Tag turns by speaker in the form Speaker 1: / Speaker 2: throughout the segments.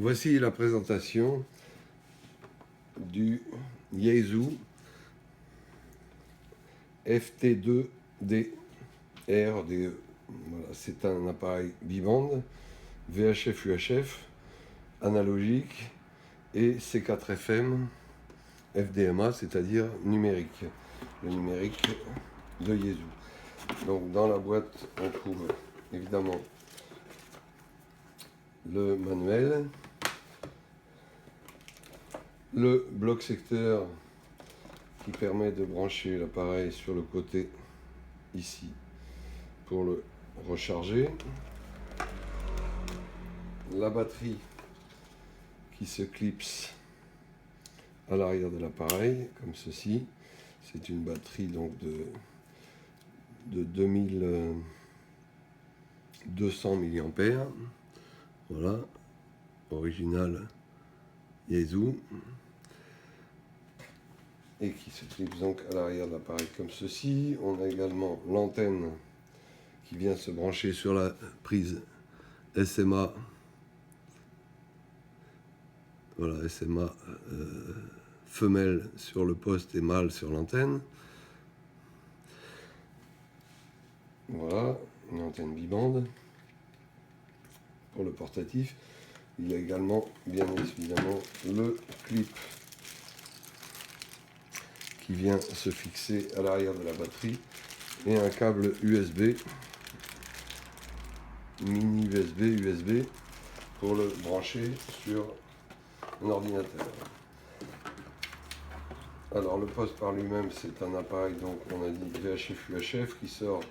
Speaker 1: Voici la présentation du Yaesu FT2D RDE. Voilà, c'est un appareil bibande VHF-UHF analogique et C4FM FDMA, c'est-à-dire numérique, le numérique de Yaesu. Donc dans la boîte, on trouve évidemment le manuel, le bloc secteur qui permet de brancher l'appareil sur le côté ici pour le recharger, la batterie qui se clipse à l'arrière de l'appareil comme ceci. C'est une batterie donc de 2200 mAh, voilà, original Yaesu, et qui se clipse donc à l'arrière de l'appareil comme ceci. On a également l'antenne qui vient se brancher sur la prise SMA, voilà, SMA femelle sur le poste et mâle sur l'antenne. Voilà, une antenne bibande pour le portatif. Il y a également, bien évidemment, le clip qui vient se fixer à l'arrière de la batterie et un câble USB, mini USB pour le brancher sur un ordinateur. Alors le poste par lui-même, c'est un appareil, donc on a dit VHF-UHF, qui sort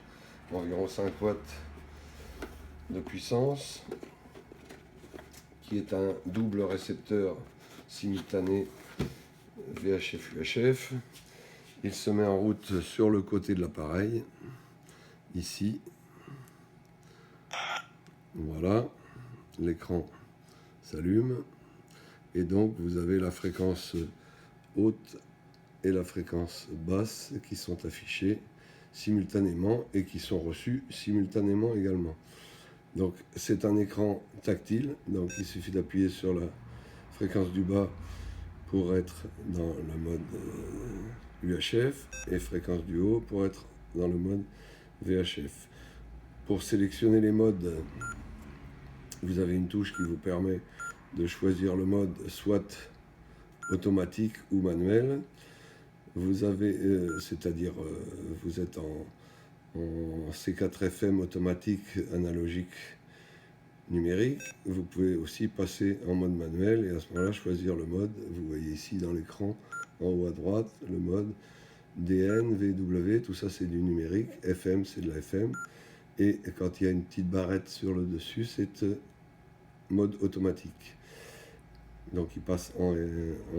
Speaker 1: environ 5 watts de puissance, qui est un double récepteur simultané VHF-UHF. Il se met en route sur le côté de l'appareil, ici. Voilà, l'écran s'allume. Et donc vous avez la fréquence haute et la fréquence basse qui sont affichées simultanément et qui sont reçues simultanément également. Donc c'est un écran tactile, donc il suffit d'appuyer sur la fréquence du bas pour être dans le mode UHF et fréquence du haut pour être dans le mode VHF. Pour sélectionner les modes, vous avez une touche qui vous permet de choisir le mode soit automatique ou manuel. Vous avez, c'est-à-dire vous êtes en C4FM automatique, analogique, numérique. Vous pouvez aussi passer en mode manuel et à ce moment-là choisir le mode. Vous voyez ici dans l'écran en haut à droite le mode DN, VW, tout ça c'est du numérique. FM c'est de la FM. Et quand il y a une petite barrette sur le dessus, c'est mode automatique. Donc il passe en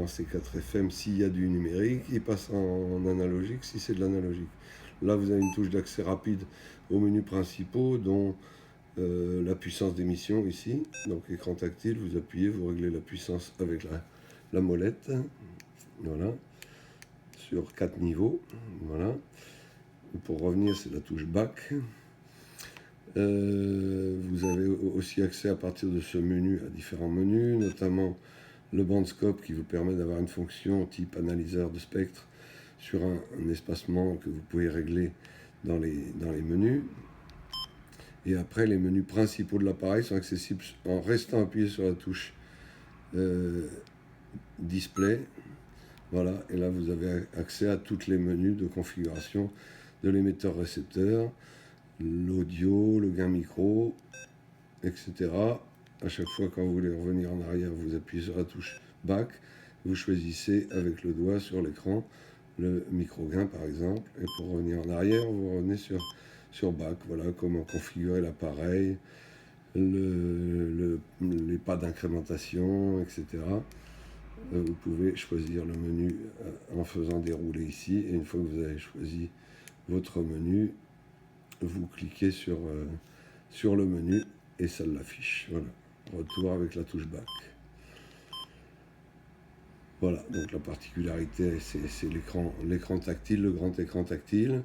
Speaker 1: C4FM s'il y a du numérique, il passe en analogique si c'est de l'analogique. Là vous avez une touche d'accès rapide aux menus principaux, dont la puissance d'émission ici. Donc écran tactile, vous appuyez, vous réglez la puissance avec la molette. Voilà, sur 4 niveaux. Voilà. Et pour revenir, c'est la touche back. Vous avez aussi accès à partir de ce menu à différents menus, notamment le bandscope qui vous permet d'avoir une fonction type analyseur de spectre sur un espacement que vous pouvez régler dans les menus. Et après, les menus principaux de l'appareil sont accessibles en restant appuyé sur la touche display. Voilà, et là vous avez accès à tous les menus de configuration de l'émetteur-récepteur, l'audio, le gain micro, etc. À chaque fois quand vous voulez revenir en arrière, vous appuyez sur la touche back, vous choisissez avec le doigt sur l'écran le micro gain par exemple, et pour revenir en arrière, vous revenez sur back. Voilà comment configurer l'appareil, les pas d'incrémentation, etc. Vous pouvez choisir le menu en faisant dérouler ici, et une fois que vous avez choisi votre menu, vous cliquez sur le menu et ça l'affiche. Voilà, retour avec la touche back. Voilà, donc la particularité, c'est l'écran tactile, le grand écran tactile.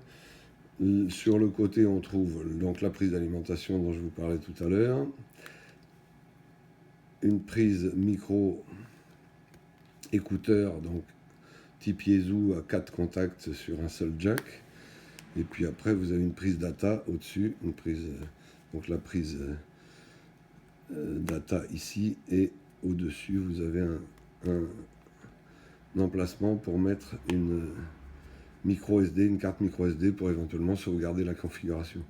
Speaker 1: Sur le côté, on trouve donc la prise d'alimentation dont je vous parlais tout à l'heure. une prise micro écouteur, donc type Yaesu à 4 contacts sur un seul jack. Et puis après, vous avez une prise data au-dessus, une prise, donc la prise data ici, et au-dessus, vous avez un emplacement pour mettre une micro SD, une carte micro SD pour éventuellement sauvegarder la configuration.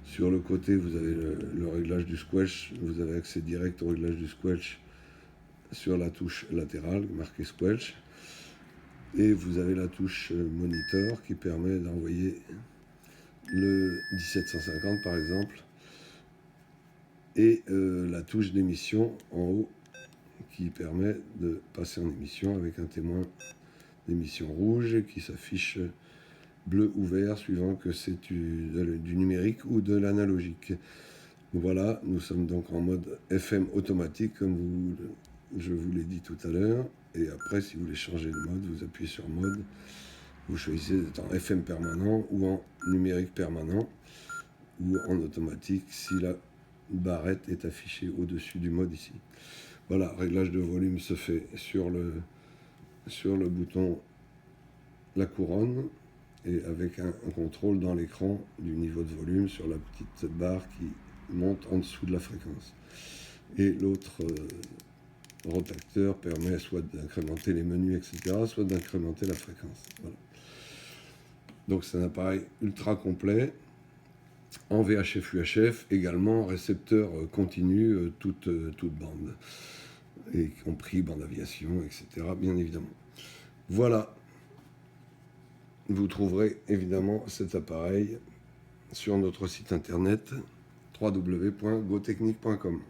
Speaker 1: Sur le côté, vous avez le réglage du squelch, vous avez accès direct au réglage du squelch sur la touche latérale marquée squelch. Et vous avez la touche monitor qui permet d'envoyer le 1750 par exemple. Et la touche d'émission en haut qui permet de passer en émission avec un témoin d'émission rouge qui s'affiche bleu ou vert suivant que c'est du numérique ou de l'analogique. Voilà, nous sommes donc en mode FM automatique comme je vous l'ai dit tout à l'heure. Et après, si vous voulez changer de mode, vous appuyez sur mode. Vous choisissez d'être en FM permanent ou en numérique permanent ou en automatique si la barrette est affichée au-dessus du mode ici. Voilà, réglage de volume se fait sur le bouton la couronne et avec un contrôle dans l'écran du niveau de volume sur la petite barre qui monte en dessous de la fréquence. Et l'autre rotateur permet soit d'incrémenter les menus, etc., soit d'incrémenter la fréquence. Voilà. Donc c'est un appareil ultra complet, en VHF UHF, également récepteur continu, toute bande, y compris bande aviation, etc., bien évidemment. Voilà. Vous trouverez évidemment cet appareil sur notre site internet www.gotechnique.com.